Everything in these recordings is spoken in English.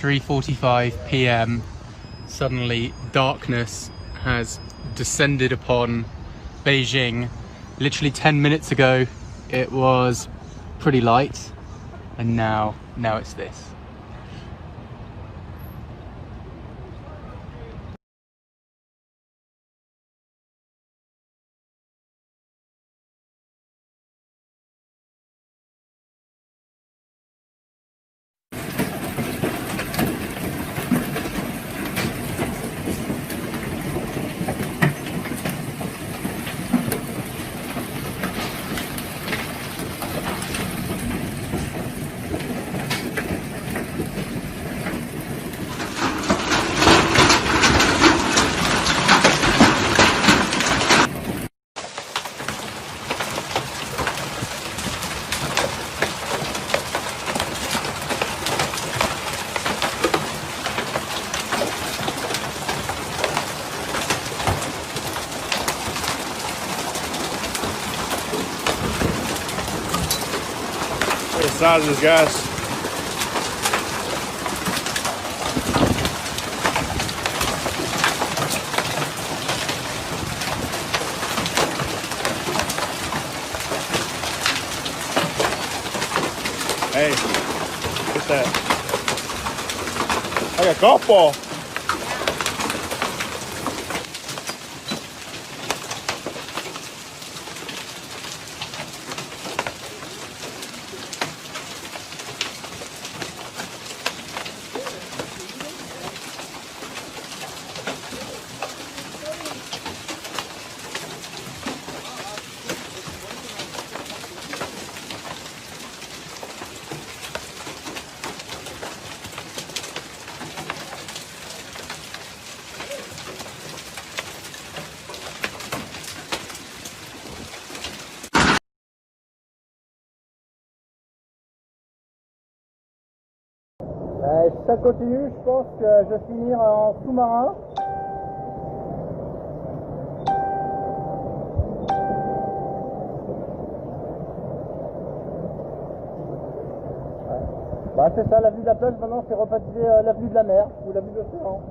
3:45 p.m. Suddenly darkness has descended upon Beijing. Literally 10 minutes ago it was pretty light, and now it's this. The size of this gas. Hey, look at that. Like a golf ball. Si ça continue, je pense que je vais finir en sous-marin. Bah, c'est ça, l'avenue de la plage, maintenant c'est rebaptisé l'avenue de la mer ou l'avenue de l'océan.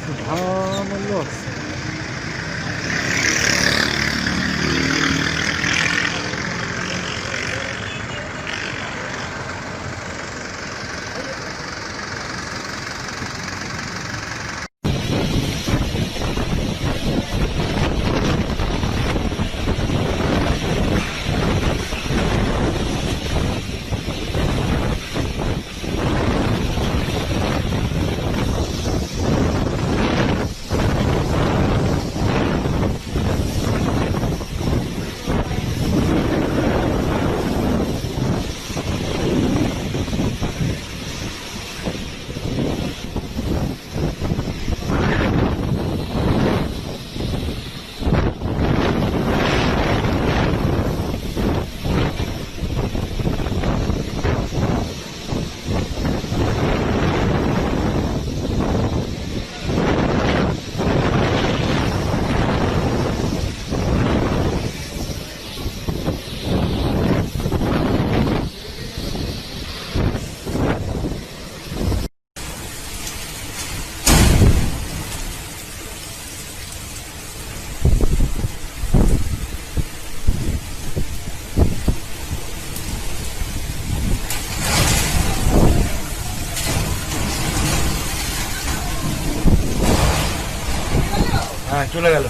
Subhanallah. হ্যাঁ চলে গেল।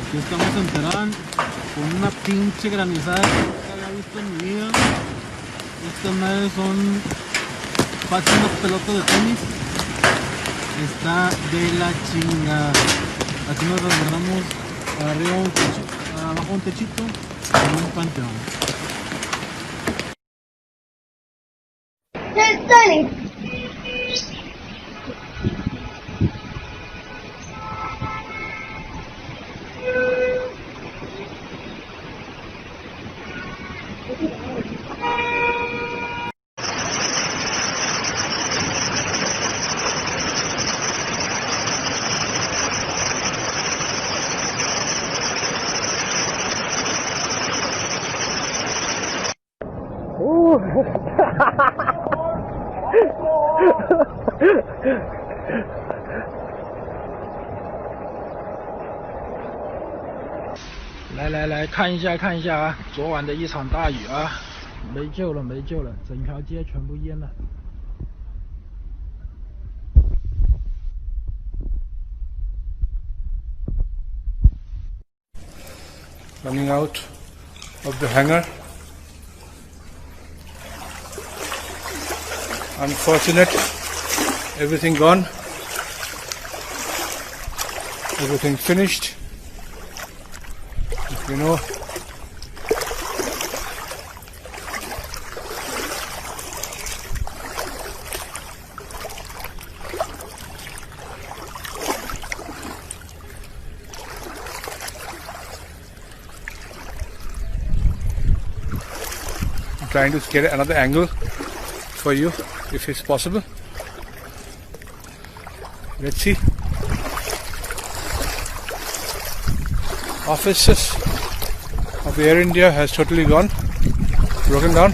Aquí estamos en Terán con una pinche granizada que nunca había visto en mi vida. Estas madres son parece una pelota de tenis. Está de la chingada. Aquí nos resguardamos arriba un techito, abajo un techito en un panteón.来看一下啊，昨晚的一场大雨啊，没救了，整条街全部淹了。Coming out of the hangar. Unfortunate, everything gone, everything finished. You know, I'm trying to get another angle for you if it's possible. Let's see. Offices of Air India has totally gone, broken down.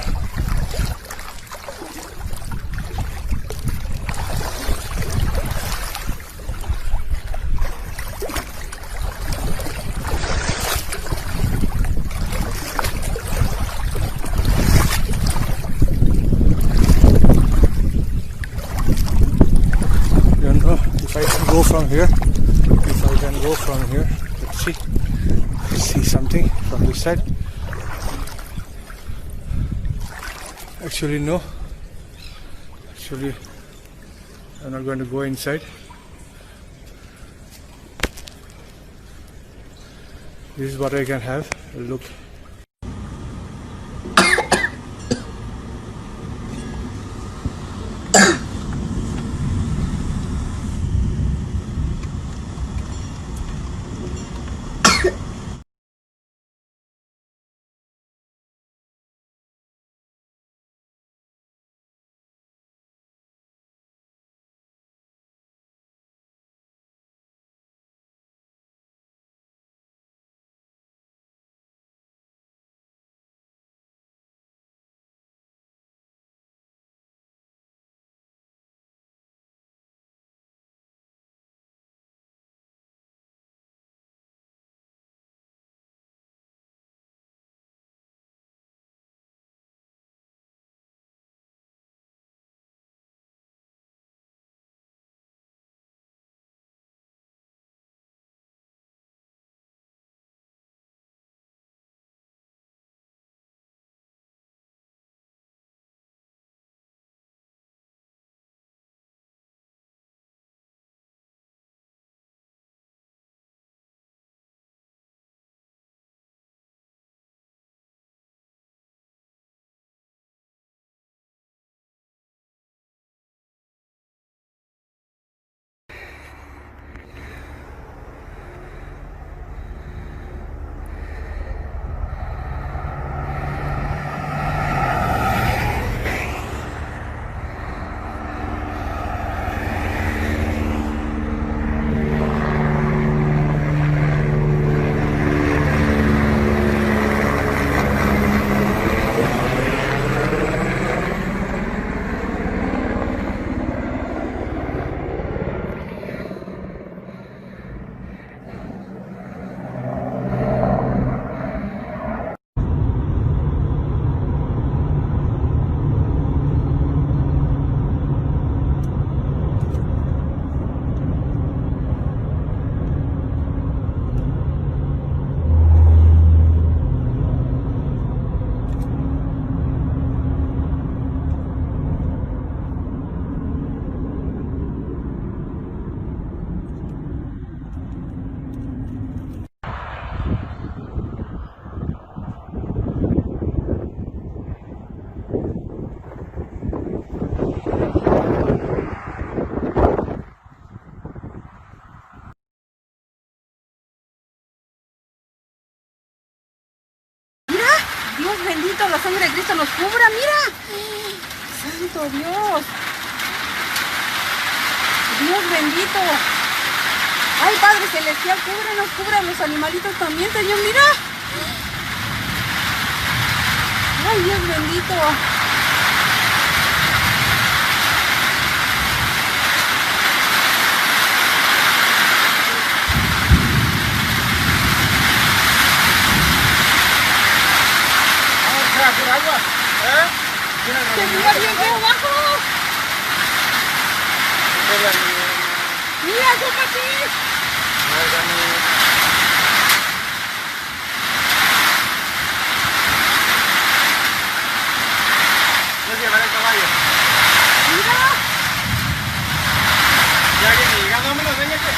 Don't know if I can go from here. If I can go from here, let's see. See something from this side. Actually no, actually I'm not going to go inside. This is what I can have a look. Dios bendito, la sangre de Cristo nos cubra, mira. Santo Dios. Dios bendito. Ay, Padre Celestial, cúbrenos, cubra a los animalitos también, Señor, mira. Ay, Dios bendito. Por agua, ¿eh? ¡Se mira bien que abajo! ¡Mira, Sopati! ¿No llevaré el caballo? ¡Mira! Ya que me diga, no me lo véngase.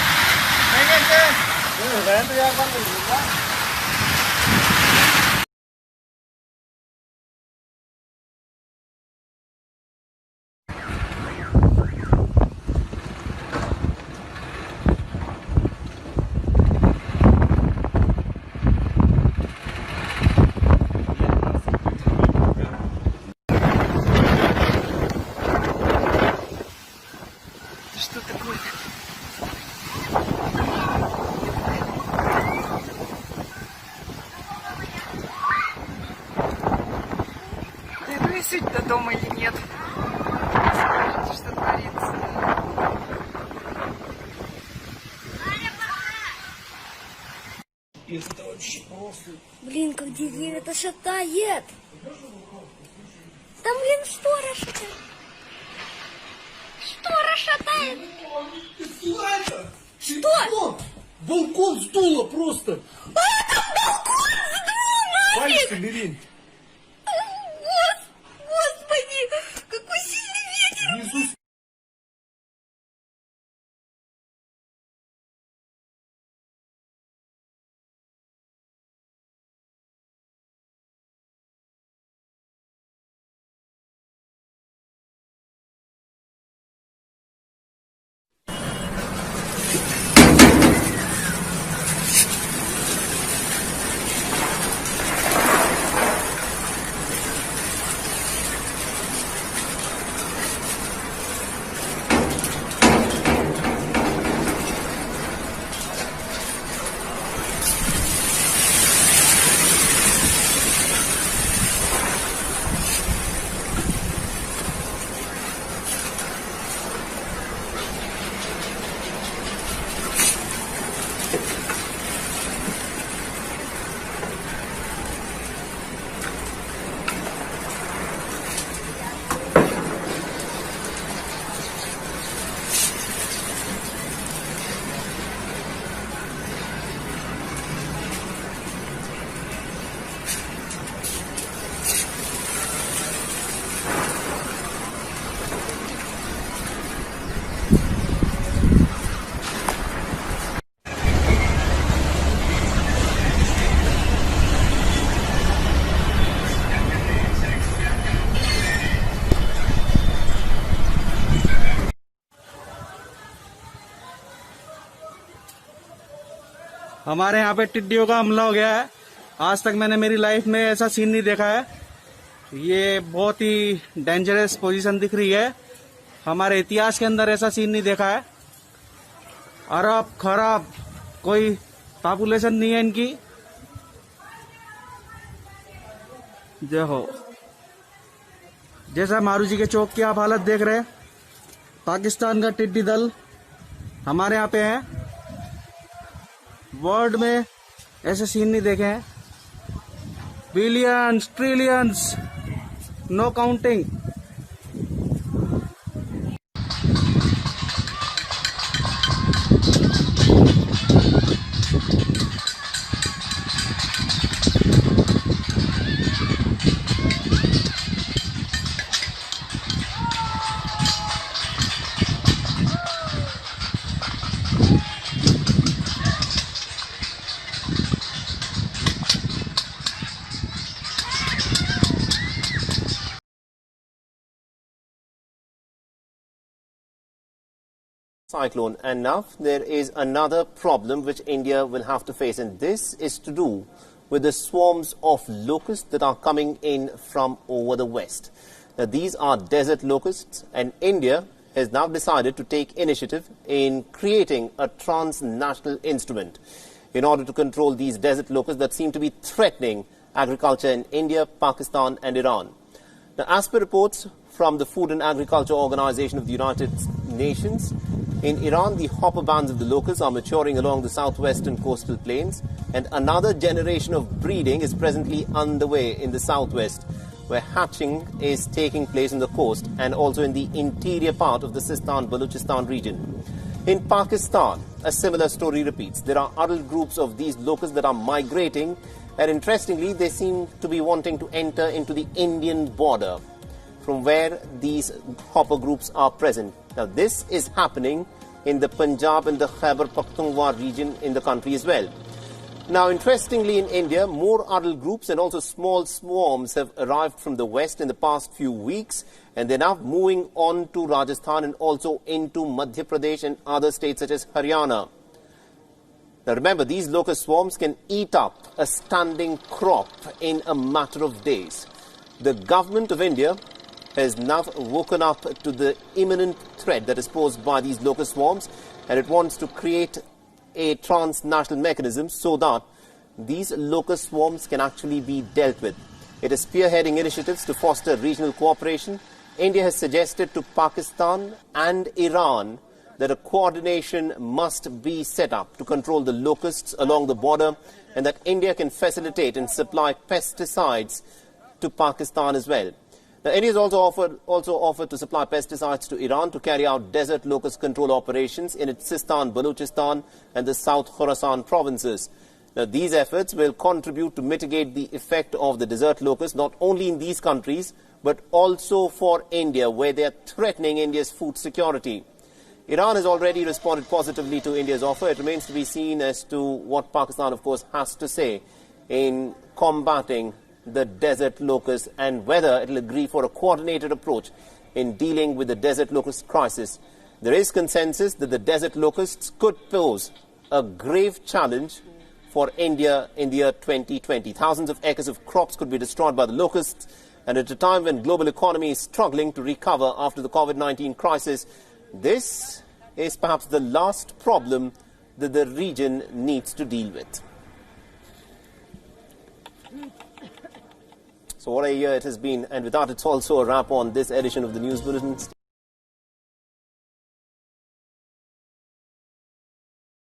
Véngase. Bueno, ya ya cuando llega. высыть до дома или нет. Посмотрите, что творится. Блин, как деревья-то шатает. Там, блин, штора шатает. Штора шатает. Что? Балкон сдуло просто! Балкон сдул нафиг! Пальцы бери! Господи, какой сильный ветер! Внизу हमारे यहाँ पे टिड्डियों का हमला हो गया है। आज तक मैंने मेरी लाइफ में ऐसा सीन नहीं देखा है। ये बहुत ही डेंजरस पोजीशन दिख रही है। हमारे इतिहास के अंदर ऐसा सीन नहीं देखा है। अरब खराब कोई पॉपुलेशन नहीं है इनकी। जय हो। जैसा मारू जी के चौक की आप हालत देख रहे हैं, पाकिस्तान का टिड्डी दल हमारे यहाँ पे है। वर्ल्ड में ऐसे सीन नहीं देखे हैं। Billions trillions, no counting. Cyclone, and now there is another problem which India will have to face, and this is to do with the swarms of locusts that are coming in from over the west. Now these are desert locusts, and India has now decided to take initiative in creating a transnational instrument in order to control these desert locusts that seem to be threatening agriculture in India, Pakistan and Iran. Now, as per reports from the Food and Agriculture Organization of the United Nations, in Iran, the hopper bands of the locusts are maturing along the southwestern coastal plains, and another generation of breeding is presently underway in the southwest, where hatching is taking place in the coast and also in the interior part of the Sistan-Baluchistan region. In Pakistan, a similar story repeats. There are adult groups of these locusts that are migrating, and interestingly, they seem to be wanting to enter into the Indian border from where these hopper groups are present. Now, this is happening in the Punjab and the Khyber Pakhtunkhwa region in the country as well. Now, interestingly, in India, more adult groups and also small swarms have arrived from the west in the past few weeks, and they're now moving on to Rajasthan and also into Madhya Pradesh and other states such as Haryana. Now, remember, these locust swarms can eat up a standing crop in a matter of days. The government of India has now woken up to the imminent threat that is posed by these locust swarms, and it wants to create a transnational mechanism so that these locust swarms can actually be dealt with. It is spearheading initiatives to foster regional cooperation. India has suggested to Pakistan and Iran that a coordination must be set up to control the locusts along the border, and that India can facilitate and supply pesticides to Pakistan as well. Now, India has also offered to supply pesticides to Iran to carry out desert locust control operations in its Sistan, Baluchistan and the South Khorasan provinces. Now, these efforts will contribute to mitigate the effect of the desert locust not only in these countries but also for India, where they are threatening India's food security. Iran has already responded positively to India's offer. It remains to be seen as to what Pakistan, of course, has to say in combating the desert locust and whether it will agree for a coordinated approach in dealing with the desert locust crisis. There is consensus that the desert locusts could pose a grave challenge for India in the year 2020. Thousands of acres of crops could be destroyed by the locusts, and at a time when global economy is struggling to recover after the COVID-19 crisis, this is perhaps the last problem that the region needs to deal with. So what a year it has been, and with that it's also a wrap on this edition of the News Bulletin.